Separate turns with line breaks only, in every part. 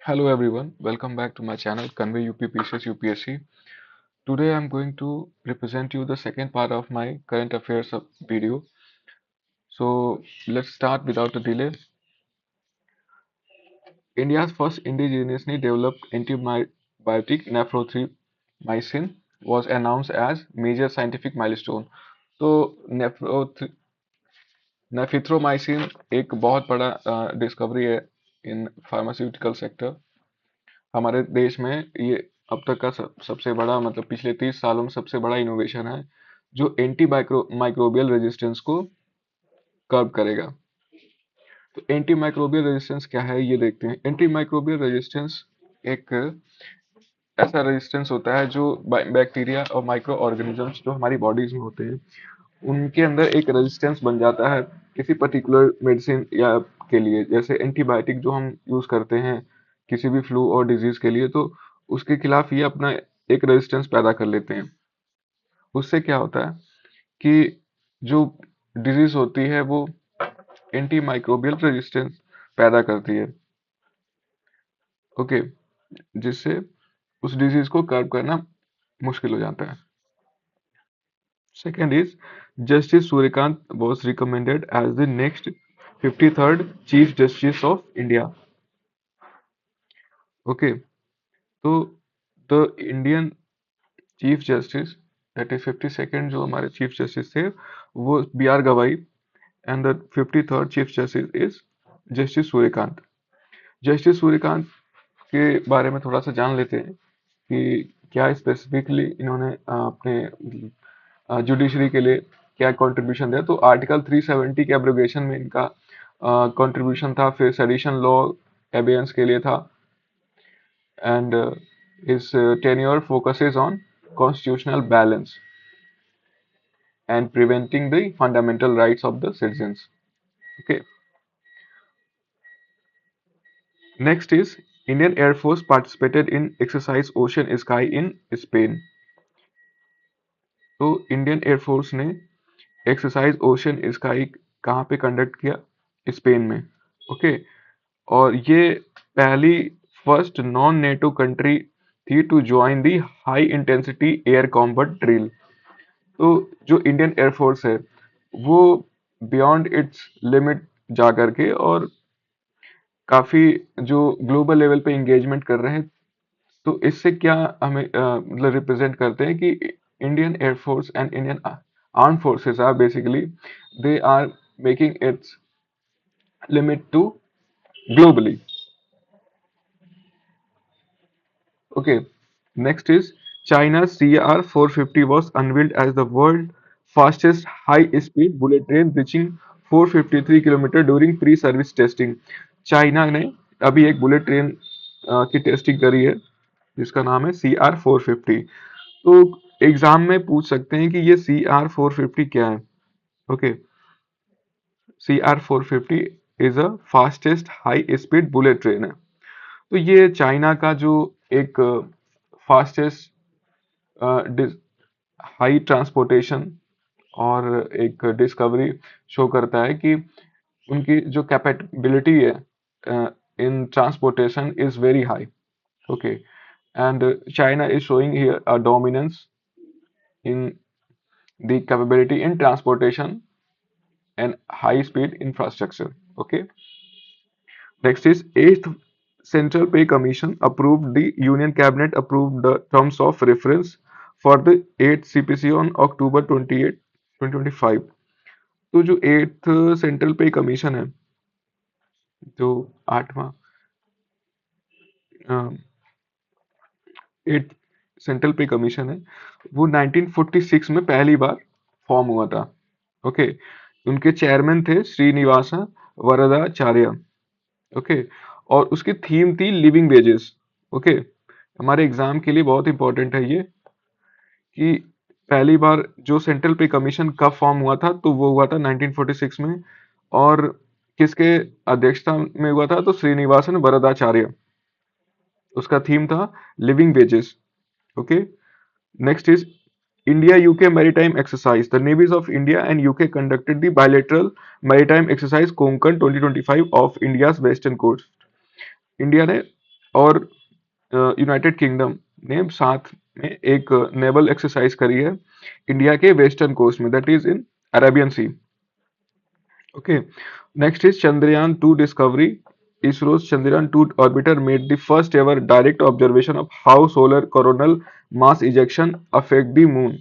Hello everyone, welcome back to my channel Convey UP PCS UPSC. Today I'm going to represent you the second part of my current affairs video. So let's start without a delay. India's first indigenously developed antibiotic nephrothymicin was announced as major scientific milestone. तो नेफिथ्रोमाइसिन एक बहुत बड़ा discovery है in pharmaceutical sector हमारे देश में। ये अब तक का सबसे बड़ा मतलब पिछले 30 सालों में सबसे बड़ा इनोवेशन है जो एंटी माइक्रोबियल रेजिस्टेंस को कर्ब करेगा। तो एंटी माइक्रोबियल रेजिस्टेंस क्या है ये देखते हैं। एंटी माइक्रोबियल रेजिस्टेंस एक ऐसा रेजिस्टेंस होता है जो बैक्टीरिया और माइक्रो ऑर्गेनिजम्स जो हमारी बॉडीज में होते हैं उनके अंदर एक रेजिस्टेंस बन जाता है किसी पर्टिकुलर मेडिसिन या के लिए। जैसे एंटीबायोटिक जो हम यूज करते हैं किसी भी फ्लू और डिजीज के लिए, तो उसके खिलाफ ये अपना एक रेजिस्टेंस पैदा कर लेते हैं। उससे क्या होता है कि जो डिजीज होती है वो एंटी माइक्रोबियल रेजिस्टेंस पैदा करती है। ओके, जिससे उस डिजीज को कर्व करना मुश्किल हो जाता है। Second is Justice Surikant was recommended as the next 53rd Chief Justice of India. Okay, so the Indian Chief Justice, that is 52nd जो हमारे Chief Justice थे वो B.R. गवाई, and the 53rd Chief Justice is Justice Surikant. Justice Surikant के बारे में थोड़ा सा जान लेते हैं कि क्या स्पेसिफिकली इन्होंने अपने जुडिशरी के लिए क्या कंट्रीब्यूशन दिया। तो आर्टिकल 370 के एब्रोगेशन में इनका कंट्रीब्यूशन था, फिर सेडिशन लॉ एबियंस के लिए था, and his tenure focuses on constitutional balance and preventing the fundamental rights of the citizens. Okay, next is Indian air force participated in exercise ocean sky in Spain. तो Indian air force ने exercise ocean sky कहाँ पे conduct किया? Spain में। Okay, और ये पहली first non NATO country थी to join the high intensity air combat drill. तो जो इंडियन एयरफोर्स है वो बियॉन्ड इट्स लिमिट जा करके और काफी जो ग्लोबल लेवल पे इंगेजमेंट कर रहे हैं। तो इससे क्या हमें मतलब रिप्रेजेंट करते हैं कि Indian air force and Indian arm forces are basically they are making its limit to globally. Okay, next is China's CR450 was unveiled as the world fastest high-speed bullet train reaching 453 kilometre during pre-service testing. China ने अभी एक bullet train की testing करी है जिसका नाम है CR450। तो एग्जाम में पूछ सकते हैं कि ये CR450 क्या है। Okay, CR450 is a fastest high speed bullet train है। तो ये चाइना का जो एक फास्टेस्ट हाई ट्रांसपोर्टेशन और एक डिस्कवरी शो करता है कि उनकी जो कैपेबिलिटी है इन transportation is very high. Okay, and China is showing here a dominance in the capability in transportation and high speed infrastructure. Okay, next is 8th Central Pay Commission approved the Union Cabinet approved the terms of reference for the 8th CPC on October 28, 2025। तो जो 8th central पे commission है, जो 8वां 8th central पे commission है, वो 1946 में पहली बार फॉर्म हुआ था। ओके, उनके चेयरमैन थे श्रीनिवास वरदाचार्य। ओके, और उसकी थीम थी लिविंग वेजेस। ओके, हमारे एग्जाम के लिए बहुत इंपॉर्टेंट है ये कि पहली बार जो सेंट्रल पे कमीशन कब फॉर्म हुआ था, तो वो हुआ था 1946 में, और किसके अध्यक्षता में हुआ था? तो श्रीनिवासन वरदाचार्य। उसका थीम था living wages. Okay, next is India UK maritime exercise. The navies of India and UK conducted the bilateral maritime exercise Konkan 2025 of India's western coast. India ने और यूनाइटेड किंगडम ने साथ में एक नेवल एक्सरसाइज करी है India के western coast में, that is in Arabian sea. Okay, next is Chandrayaan 2 discovery. ISRO's Chandrayaan 2 orbiter made the first ever direct observation of how solar coronal mass ejection affect the moon।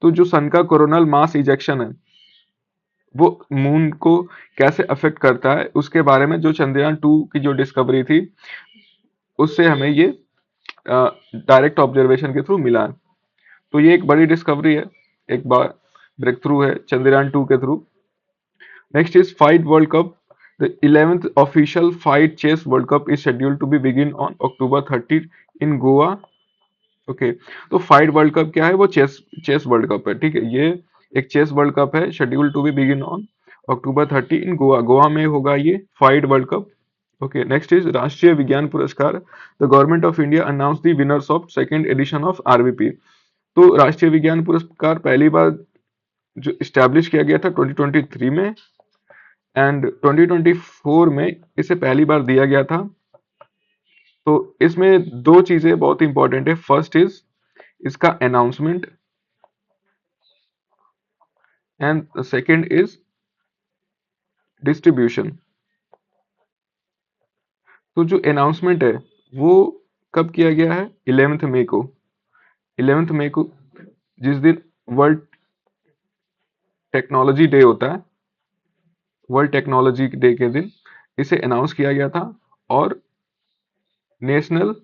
तो जो सन का coronal mass ejection है वो moon को कैसे affect करता है उसके बारे में जो चंद्रयान 2 की जो डिस्कवरी थी उससे हमें ये डायरेक्ट ऑब्जर्वेशन के थ्रू मिला है। तो ये एक बड़ी डिस्कवरी है, एक बार ब्रेक थ्रू है चंद्रयान 2 के through. Next is fight world cup. The 11th official fight chess world cup is scheduled to be begin on October 30 in Goa. Okay, तो फाइट वर्ल्ड कप क्या है, वो चेस चेस वर्ल्ड कप है, ठीक है। ये एक चेस वर्ल्ड कप है, schedule to be begin on October 30 in Goa. Goa में होगा ये fight world cup. Okay, next is Rashtriya Vigyan Puraskar. The government of India announce the winners of second edition of RVP। तो राष्ट्रीय विज्ञान पुरस्कार पहली बार जो इस्टेब्लिश किया गया था 2023 में, एंड 2024 में इसे पहली बार दिया गया था। तो इसमें दो चीजें बहुत इंपॉर्टेंट है। फर्स्ट इज इसका announcement and second is distribution. तो जो अनाउंसमेंट है वो कब किया गया है, 11th मई को। 11th मई को जिस दिन वर्ल्ड टेक्नोलॉजी डे होता है, वर्ल्ड टेक्नोलॉजी डे के दिन इसे अनाउंस किया गया था। और नेशनल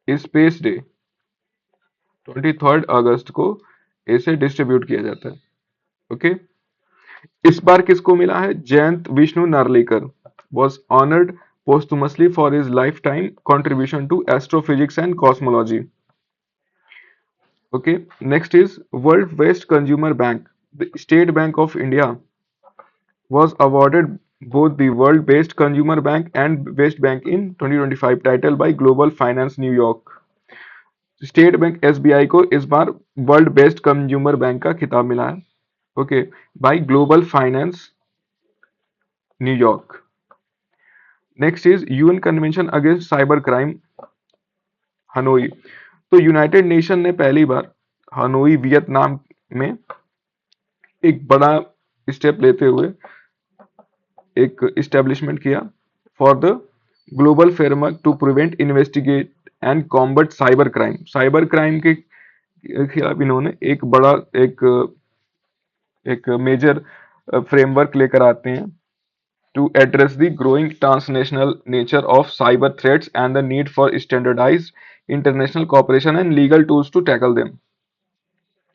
स्पेस डे 23 अगस्त को इसे डिस्ट्रीब्यूट किया जाता है। ओके, इस बार किसको मिला है, Jayant Vishnu Narlikar was honored posthumously for his lifetime contribution to astrophysics and cosmology। Okay, next is World Best Consumer Bank। The State Bank of India was awarded both the World Best Consumer Bank and Best Bank in 2025 title by Global Finance New York। State Bank SBI को इस बार world best consumer bank का खिताब मिला है, okay, by Global Finance New York. Next is UN convention against cyber crime Hanoi. तो United Nation ने पहली बार हनोई वियतनाम में एक बड़ा स्टेप लेते हुए एक इस्टेब्लिशमेंट किया for the global framework to prevent, investigate and combat cyber crime. Cyber crime के खिलाफ इन्होंने एक बड़ा एक मेजर फ्रेमवर्क लेकर आते हैं to address the growing transnational nature of cyber threats and the need for standardized international cooperation and legal tools to tackle them।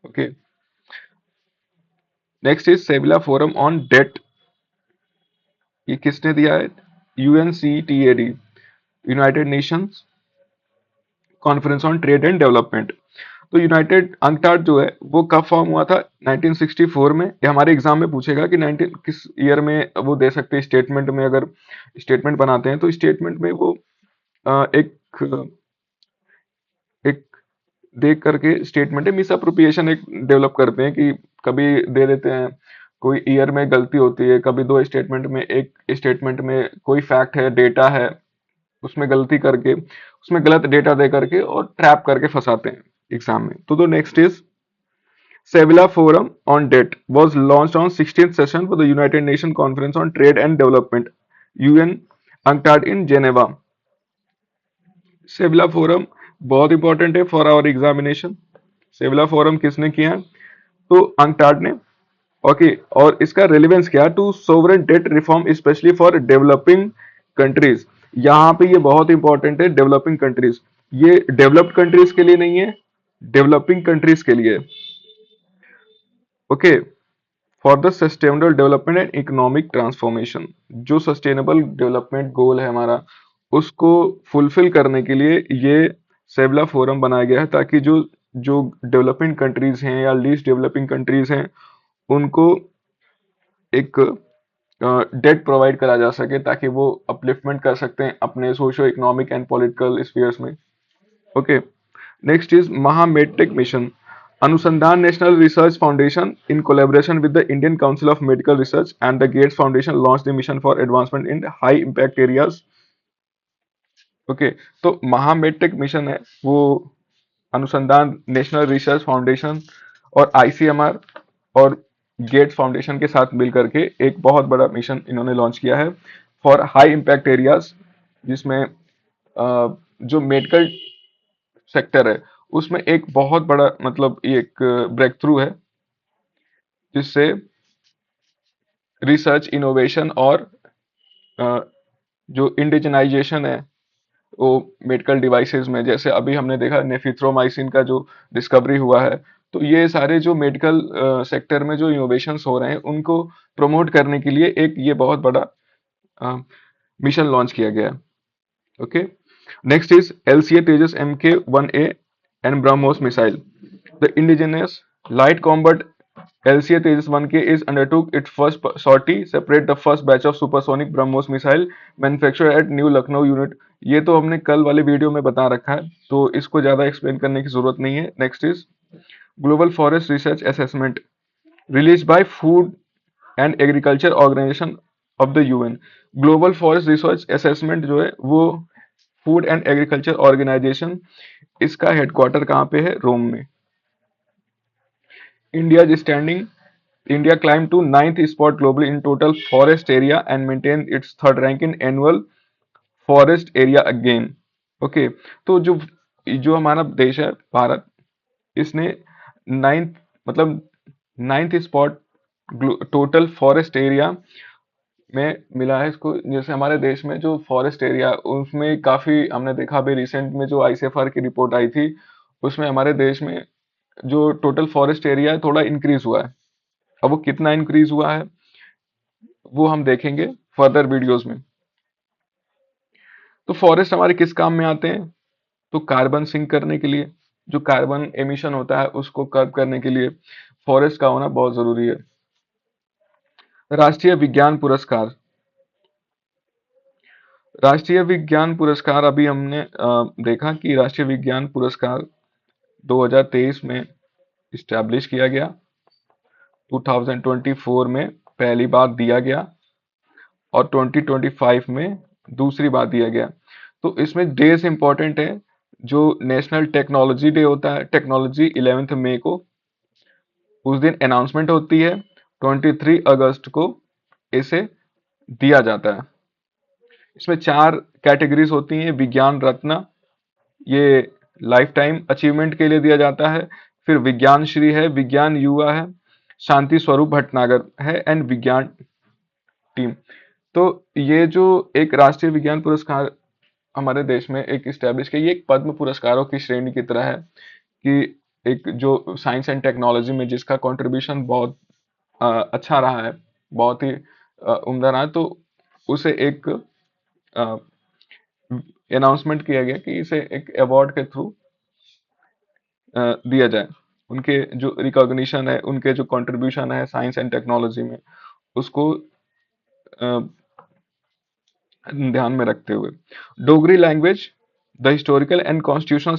Okay, next is Sevilla Forum on Debt। ये किसने दिया है, UNCTAD, United Nations conference on trade and development. तो United UNCTAD जो है वो कब form हुआ था, 1964 में। ये हमारे एग्जाम में पूछेगा कि 19 किस ईयर में वो दे सकते हैं स्टेटमेंट में। अगर स्टेटमेंट बनाते हैं तो स्टेटमेंट में वो एक एक देख करके स्टेटमेंट है, मिस अप्रोप्रिएशन एक डेवलप करते हैं कि कभी दे देते हैं, कोई ईयर में गलती होती है, कभी दो स्टेटमेंट में, एक स्टेटमेंट में कोई फैक्ट है, डेटा है, उसमें गलती करके उसमें गलत डेटा दे करके और ट्रैप करके फंसाते हैं एग्जाम में। तो next is Sevilla Forum on Debt was launched on 16th session for the United Nations Conference on Trade and Development, UN UNCTAD in Geneva। Sevilla forum बहुत इंपॉर्टेंट है for our examination. Sevilla forum किसने किया, तो UNCTAD ने। Okay, और इसका relevance क्या, to sovereign debt reform specially for developing countries. यहाँ पे ये बहुत इंपॉर्टेंट है, डेवलपिंग कंट्रीज। ये डेवलप्ड कंट्रीज के लिए नहीं है, डेवलपिंग कंट्रीज के लिए। Okay, for the sustainable development and economic transformation. जो सस्टेनेबल डेवलपमेंट गोल है हमारा, उसको फुलफिल करने के लिए ये सेवला फोरम बनाया गया है, ताकि जो जो डेवलपिंग कंट्रीज हैं या लीस्ट डेवलपिंग कंट्रीज हैं उनको एक डेट प्रोवाइड करा जा सके, ताकि वो अपलिफ्टमेंट कर सकते हैं अपने socio economic and political spheres में। Okay, next is MahaMedTech mission. Anusandhan national research foundation in collaboration with the Indian Council of Medical Research and the Gates Foundation launched the mission for advancement in high impact areas okay, तो महामेडटेक mission है वो अनुसंधान national research foundation और ICMR और gets foundation के साथ मिल करके एक बहुत बड़ा मिशन इन्होंने लॉन्च किया है फॉर हाई इम्पैक्ट एरियाज, जिसमें जो मेडिकल सेक्टर है उसमें एक बहुत बड़ा मतलब ये एक ब्रेक थ्रू है, जिससे रिसर्च इनोवेशन और अ, जो इंडिजिनाइजेशन है वो मेडिकल डिवाइसेस में, जैसे अभी हमने देखा नेफिथ्रोमाइसिन का जो डिस्कवरी हुआ है, तो ये सारे जो मेडिकल सेक्टर में जो इनोवेशंस हो रहे हैं उनको प्रमोट करने के लिए एक ये बहुत बड़ा मिशन लॉन्च किया गया है। Okay, next is LCA Tejas MK-1A and BrahMos missile. The indigenous light combat LCA Tejas 1K is undertook its first sortie, separate the first batch of supersonic BrahMos missile manufactured at New Lucknow unit। ये तो हमने कल वाले video में बता रखा है, तो इसको ज्यादा एक्सप्लेन करने की जरूरत नहीं है। Next is global forest research assessment release by food and agriculture organization of the UN. Global forest research assessment जो है वो फूड एंड एग्रीकल्चर ऑर्गेनाइजेशन, इसका हेडक्वार्टर कहाँ पे है? रोम में। India is standing India climbed to ninth spot globally in total forest area and maintained its third rank in annual forest area again। Okay, तो जो जो हमारा देश है भारत, इसने नाइन्थ मतलब ninth spot total forest area में मिला है इसको। जैसे हमारे देश में जो फॉरेस्ट एरिया उसमें काफी हमने देखा, अभी रिसेंट में जो आईसीएफआर की रिपोर्ट आई थी उसमें हमारे देश में जो टोटल फॉरेस्ट एरिया है थोड़ा इंक्रीज हुआ है। अब वो कितना इंक्रीज हुआ है वो हम देखेंगे फर्दर वीडियोस में। तो फॉरेस्ट हमारे किस काम में आते हैं? तो कार्बन सिंक करने के लिए, जो कार्बन एमिशन होता है उसको कर्ब करने के लिए फॉरेस्ट का होना बहुत जरूरी है। राष्ट्रीय विज्ञान पुरस्कार, राष्ट्रीय विज्ञान पुरस्कार अभी हमने देखा कि राष्ट्रीय विज्ञान पुरस्कार 2023 में इस्टेब्लिश किया गया, 2024 में पहली बार दिया गया और 2025 में दूसरी बार दिया गया। तो इसमें डेज इंपॉर्टेंट है। जो नेशनल टेक्नोलॉजी डे होता है, टेक्नोलॉजी 11 मई को, उस दिन अनाउंसमेंट होती है, 23 अगस्त को इसे दिया जाता है। इसमें 4 कैटेगरीज होती हैं। विज्ञान रत्न, ये लाइफ टाइम अचीवमेंट के लिए दिया जाता है। फिर विज्ञान श्री है, विज्ञान युवा है, शांति स्वरूप भटनागर है एंड विज्ञान टीम। तो ये जो एक राष्ट्रीय विज्ञान पुरस्कार हमारे देश में एक स्टैब्लिश किया, ये एक पद्म पुरस्कारों की श्रेणी की तरह है कि एक जो साइंस एंड टेक्नोलॉजी में जिसका कंट्रीब्यूशन बहुत अच्छा रहा है, बहुत ही उम्दा रहा है, तो उसे एक अनाउंसमेंट किया गया कि इसे एक अवार्ड के थ्रू दिया जाए। उनके जो रिकॉग्निशन है, उनके जो कंट्रीब्यूशन है साइंस एंड टेक्नोलॉजी में, उसको ध्यान में रखते हुए। Dogri language, the historical and constitutional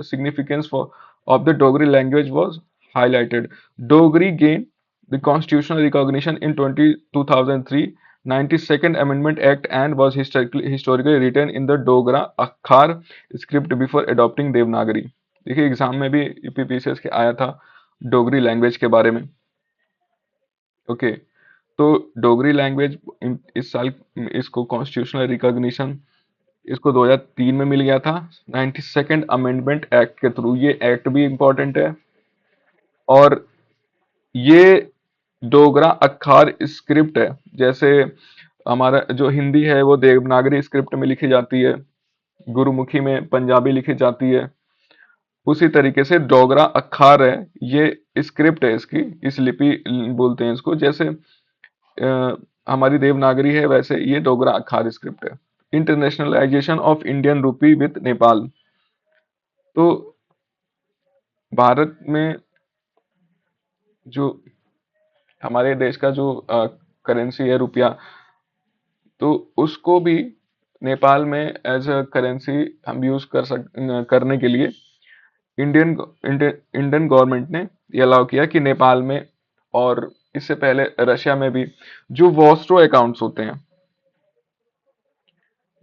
significance of the Dogri language was highlighted. Dogri gain the constitutional recognition in 2003 92nd Amendment Act and was historically written in the Dogra Akhar script before adopting Devanagari। देखिए exam में भी UPPCS के आया था Dogri language के बारे में। Okay, तो डोगरी लैंग्वेज इस साल इसको कॉन्स्टिट्यूशनल रिकॉग्निशन इसको 2003 में मिल गया था 92nd अमेंडमेंट एक्ट के थ्रू। ये एक्ट भी इंपॉर्टेंट है। और ये डोगरा अखार स्क्रिप्ट है, जैसे हमारा जो हिंदी है वो देवनागरी स्क्रिप्ट में लिखी जाती है, गुरुमुखी में पंजाबी लिखी जाती है, उसी तरीके से डोगरा अखार है, ये स्क्रिप्ट है इसकी, इस लिपि बोलते हैं इसको। जैसे हमारी देवनागरी है वैसे ये डोगरा अखार स्क्रिप्ट है। Internationalisation of Indian rupee with Nepal, तो भारत में जो हमारे देश का जो करेंसी है रुपया, तो उसको भी नेपाल में एज अ करेंसी हम यूज करने के लिए इंडियन इंडियन गवर्नमेंट ने ये अलाउ किया कि नेपाल में और इससे पहले रशिया में भी जो वॉस्ट्रो अकाउंट्स होते हैं,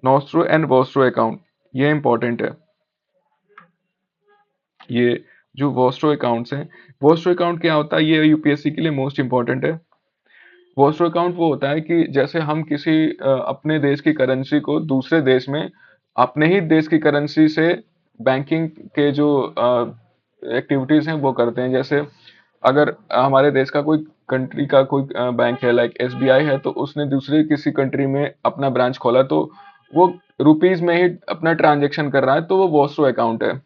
नॉस्ट्रो एंड वोस्ट्रो अकाउंट, ये इंपॉर्टेंट है। ये जो वोस्ट्रो अकाउंट्स हैं, वोस्ट्रो अकाउंट क्या होता है, ये यूपीएससी के लिए मोस्ट इंपॉर्टेंट है। वोस्ट्रो अकाउंट वो होता है कि जैसे हम किसी अपने देश की करेंसी को दूसरे देश में अपने ही देश की करेंसी से बैंकिंग के जो एक्टिविटीज हैं वो करते हैं। जैसे अगर हमारे देश का कोई कंट्री का कोई बैंक है, लाइक एसबीआई है, तो उसने दूसरी किसी कंट्री में अपना ब्रांच खोला, तो वो रुपीज में ही अपना ट्रांजेक्शन कर रहा है, तो वो वोस्ट्रो अकाउंट है।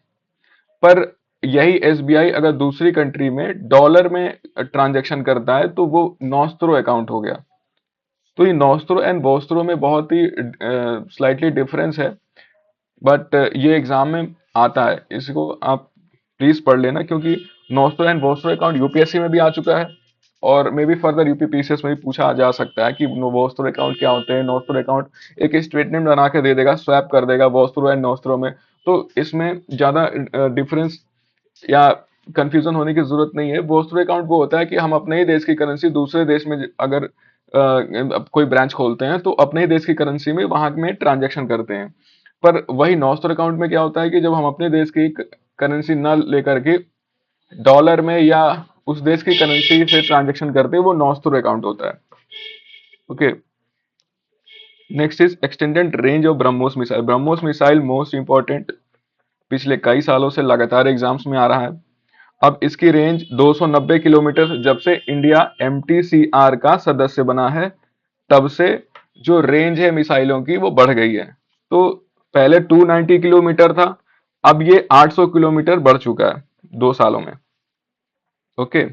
पर यही एसबीआई अगर दूसरी कंट्री में डॉलर में ट्रांजैक्शन करता है, तो वो नॉस्ट्रो अकाउंट हो गया। तो ये नॉस्ट्रो एंड वोस्ट्रो में बहुत ही स्लाइटली डिफरेंस है, बट ये एग्जाम में आता है, इसको आप प्लीज पढ़ लेना, क्योंकि nostro and vostro account UPSC में भी आ चुका है, और मे बी फर्दर यूपीपीसीएस में भी पूछा जा सकता है कि वोस्ट्रो अकाउंट क्या होते हैं। नॉस्ट्रो अकाउंट एक स्टेटमेंट बना के दे देगा, स्वैप कर देगा वोस्ट्रो एंड नॉस्ट्रो में, तो इसमें ज्यादा डिफरेंस या कंफ्यूजन होने की जरूरत नहीं है। वोस्ट्रो अकाउंट वो होता है कि हम अपने ही देश की करेंसी दूसरे देश में अगर कोई ब्रांच खोलते हैं, तो अपने ही देश की करेंसी में वहां में ट्रांजैक्शन करते हैं। पर वही नॉस्ट्रो अकाउंट में क्या होता है कि जब हम अपने देश की करेंसी ना लेकर के डॉलर में या उस देश की करेंसी से ट्रांजैक्शन करते हैं, वो नॉस्ट्रो अकाउंट होता है। Okay, next is extended range of BrahMos missile. BrahMos missile most important, पिछले कई सालों से लगातार एग्जाम्स में आ रहा है। अब इसकी रेंज 290 किलोमीटर, जब से इंडिया एमटीसीआर का सदस्य बना है, तब से जो रेंज है मिसाइलों की वो बढ़ गई है। तो पहले 290 किलोमीटर था, अब ये 800 किलोमीटर बढ़ चुका है 2 सालों में। ओके,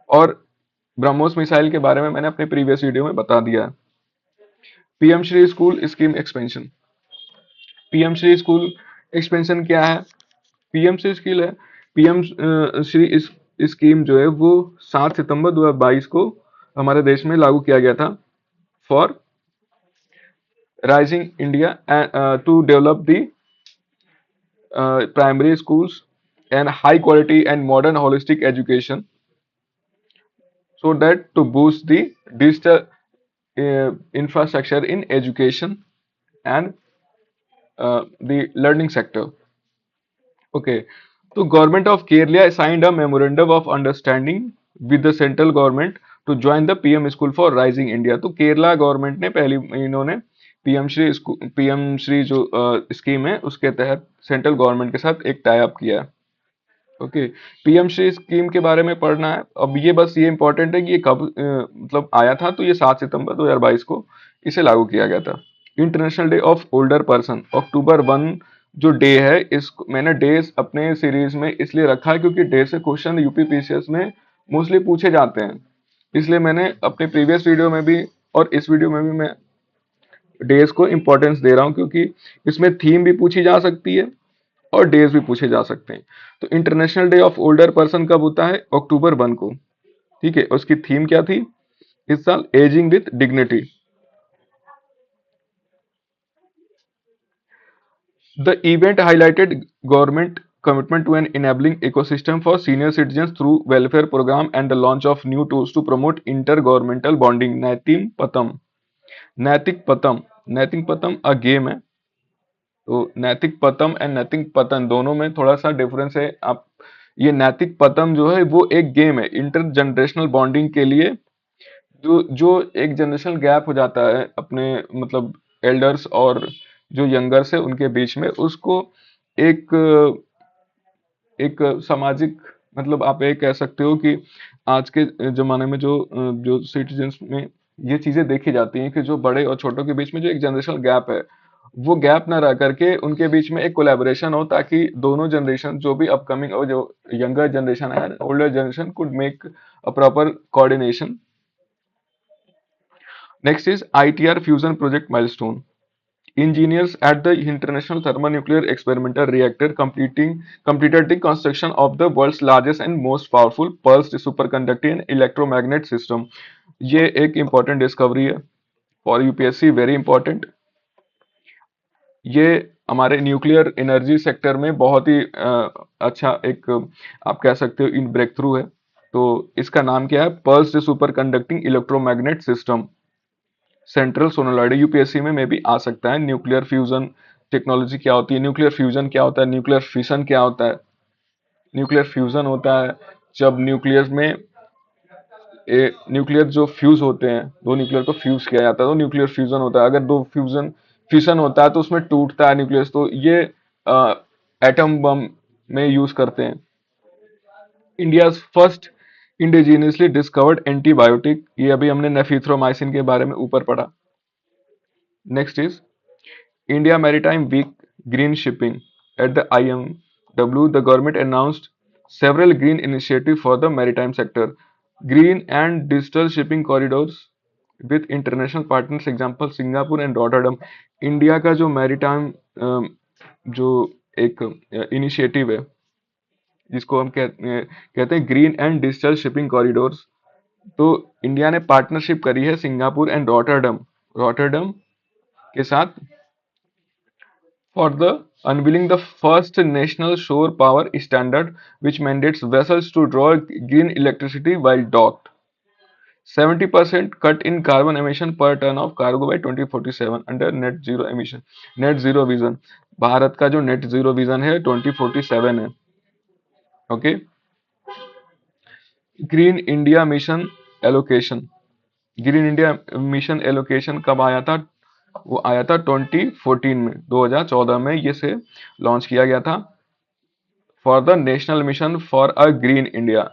और ब्रह्मोस मिसाइल के बारे में मैंने अपने प्रीवियस वीडियो में बता दिया है। PM Shri school scheme expansion. PM Shri school expansion क्या है? पीएम श्री स्कील है, पीएम श्री स्कीम जो है वो 7 सितंबर 2022 को हमारे देश में लागू किया गया था, for rising India and to develop the primary schools and high quality and modern holistic education, so that to boost the digital infrastructure in education and the learning sector. Okay, so government of Kerala signed a memorandum of understanding with the central government to join the PM School for Rising India. तो Kerala government ने पहली इन्होंने PM Shri जो scheme है उसके तहत central government के साथ एक टाई अप किया है। ओके, पीएम श्री स्कीम के बारे में पढ़ना है। अब ये बस ये इंपॉर्टेंट है कि ये कब मतलब आया था, तो ये 7 सितंबर 2022 को इसे लागू किया गया था। International day of older person, October 1 जो डे है, इस मैंने डेज अपने सीरीज में इसलिए रखा है क्योंकि डे से क्वेश्चन यूपीपीसीएस में मोस्टली पूछे जाते हैं, इसलिए मैंने अपने प्रीवियस वीडियो में भी और इस वीडियो में भी मैं डेज को इंपॉर्टेंस दे रहा हूँ, क्योंकि इसमें थीम भी पूछी जा सकती है और डेज भी पूछे जा सकते हैं। तो international day of older person कब होता है? अक्टूबर 1 को। ठीक है, उसकी थीम क्या थी इस साल? Ageing with dignity. The event highlighted government commitment to an enabling ecosystem for senior citizens through welfare program and the launch of new tools to promote intergovernmental bonding. नैतिक पतम अ गेम है, तो नैतिक पतम and नैतिक पतन दोनों में थोड़ा सा डिफरेंस है। आप ये नैतिक पतम जो है वो एक गेम है इंटर जनरेशनल बॉन्डिंग के लिए, जो जो एक जनरेशनल गैप हो जाता है अपने मतलब एल्डर्स और जो यंगर्स है उनके बीच में, उसको एक एक सामाजिक मतलब आप ये कह सकते हो कि आज के जमाने में जो सिटीजन्स में ये चीजें देखी जाती हैं कि जो बड़े और छोटों के बीच में जो एक जनरेशनल गैप है, वो गैप ना रह करके उनके बीच में एक कोलैबोरेशन हो, ताकि दोनों जनरेशन जो भी अपकमिंग और जो यंगर जनरेशन है, older generation could make a proper coordination. Next is ITR fusion project milestone. Engineers at the International Thermonuclear Experimental Reactor completed the construction of the world's largest and most powerful pulsed superconducting electromagnet system. ये एक important discovery है for UPSC, very important। ये हमारे nuclear energy sector में बहुत ही अच्छा एक आप कह सकते हो इन ब्रेक थ्रू है। तो इसका नाम क्या है? Pulsed super conducting electromagnet system. Central solenoid UPSC में भी आ सकता है। न्यूक्लियर फ्यूजन टेक्नोलॉजी क्या होती है, न्यूक्लियर फ्यूजन क्या होता है, न्यूक्लियर फिशन क्या होता है। न्यूक्लियर फ्यूजन होता है जब न्यूक्लियस में न्यूक्लियर जो फ्यूज होते हैं, दो न्यूक्लियर को फ्यूज किया जाता है तो न्यूक्लियर फ्यूजन होता है। अगर दो फ्यूजन फिशन होता है तो उसमें टूटता है न्यूक्लियस, तो ये एटम बम में यूज करते हैं। India first indigenously discovered antibiotic, ये अभी हमने नेफिथ्रोमाइसिन के बारे में ऊपर पढ़ा। Next is India Maritime Week Green Shipping. At the IMW, the government announced several green initiatives for the maritime sector. Green and digital shipping corridors with international partners, example Singapore and Rotterdam. India का जो maritime जो एक initiative है, जिसको हम कहते हैं green and digital shipping corridors, तो इंडिया ने पार्टनरशिप करी है सिंगापुर एंड रॉटरडम रॉटरडम के साथ for the unveiling the first national shore power standard which mandates vessels to draw green electricity while docked. 70% cut in carbon emission per ton of cargo by 2047 under net zero emission net zero vision. Bharat का जो net zero vision है 2047 है। Okay. Green India mission allocation, green India mission allocation कब आया था? वो आया था 2014 में, 2014 में ये से लॉन्च किया गया था for the National Mission for a Green India.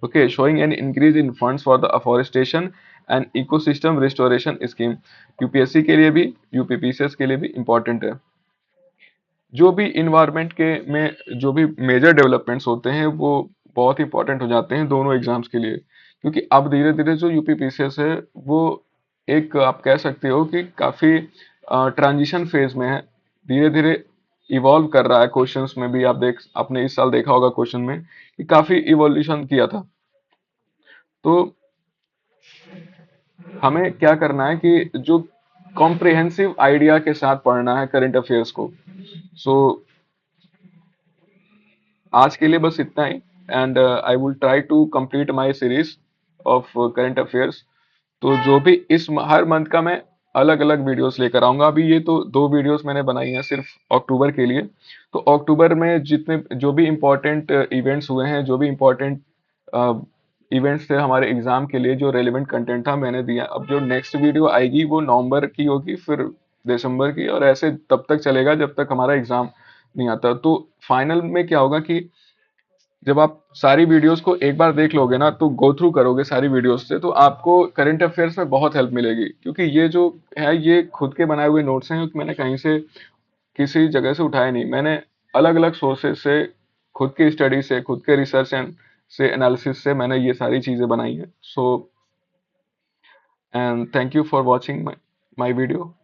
Okay, showing an increase in funds for the afforestation and ecosystem restoration scheme. UPSC के लिए भी, यूपीपीसीएस के लिए भी इम्पोर्टेंट है। जो भी इन्वायरमेंट के में जो भी मेजर डेवलपमेंट्स होते हैं वो बहुत इंपॉर्टेंट हो जाते हैं दोनों एग्जाम्स के लिए, क्योंकि अब धीरे धीरे जो यूपीपीसीएस है वो एक आप कह सकते हो कि काफी ट्रांजिशन फेज में है। धीरे धीरे इवॉल्व कर रहा है। क्वेश्चंस में भी आप देख, आपने इस साल देखा होगा क्वेश्चन में कि काफी इवोल्यूशन किया था। तो हमें क्या करना है कि जो कॉम्प्रिहेंसिव आइडिया के साथ पढ़ना है करंट अफेयर्स को। सो आज के लिए बस इतना ही, and I will try to complete my series of current affairs. तो जो भी हर मंथ का मैं अलग अलग वीडियोस लेकर आऊंगा। अभी ये तो दो वीडियोस मैंने बनाई हैं सिर्फ अक्टूबर के लिए। तो अक्टूबर में जितने जो भी इम्पोर्टेंट इवेंट्स हुए हैं, जो भी इम्पोर्टेंट इवेंट्स थे हमारे एग्जाम के लिए, जो रेलिवेंट कंटेंट था मैंने दिया। अब जो नेक्स्ट वीडियो आएगी वो नवंबर की होगी, फिर दिसंबर की, और ऐसे तब तक चलेगा जब तक हमारा एग्जाम नहीं आता। तो फाइनल में क्या होगा कि जब आप सारी वीडियोस को एक बार देख लोगे ना, तो गो थ्रू करोगे सारी वीडियोस से, तो आपको करंट अफेयर्स में बहुत हेल्प मिलेगी। क्योंकि ये जो है ये खुद के बनाए हुए नोट्स हैं, क्योंकि मैंने कहीं से किसी जगह से उठाए नहीं। मैंने अलग अलग सोर्सेज से, खुद की स्टडी से, खुद के रिसर्च एंड से एनालिसिस से मैंने ये सारी चीजें बनाई हैं। So and thank you for watching my video.